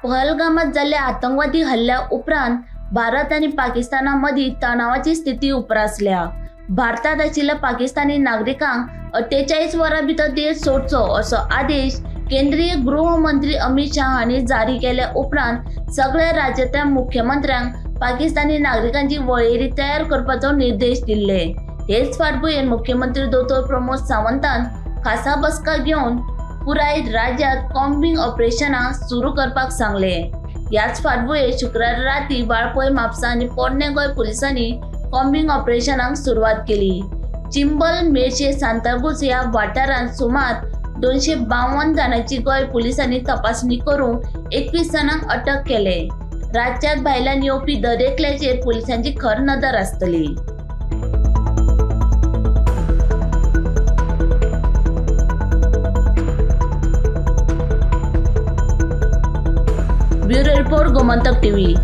पहलगामात झालेल्या आतंकवादी हल्ल्या उपरांत भारत आणि पाकिस्तानामध्ये तणावाची स्थिती उप्रासल्या। भारतात आशिल्ल्या पाकिस्तानी नागरिकांक 48 वरां भितर देश सोडचो असो आदेश केंद्रीय गृहमंत्री अमित शाह हांणी जारी केल्या उपरांत सगळ्या राज्यांतल्या मुख्यमंत्र्यांक पाकिस्तानी नागरिकांची वळेरी तयार करपाचो निर्देश दिले। हेच फाटभुंयेर मुख्यमंत्री दोतोर प्रमोद सावंतान खासा बसका घेवन पुराय राज्यात कॉम्बिंग ऑपरेशनां सुरू करपाक सांगले। याच फाटभुंयेर शुक्रार राती वाळपय, म्हापसा आनी पोरने गोंय पुलिसांनी कॉम्बिंग ऑपरेशनाक सुरवात केली। चिंबल, मेर्शे, सांतागुज ह्या वाठारांत सुमार 252 जाणांची गोंय पुलिसांनी तपासणी करून 21 जाणांक अटक केले। राज्यात भायल्यान येवपी दरेकल्याचेर पुलिसांची खर नदर आसतली। Bureau report, Gomantak TV.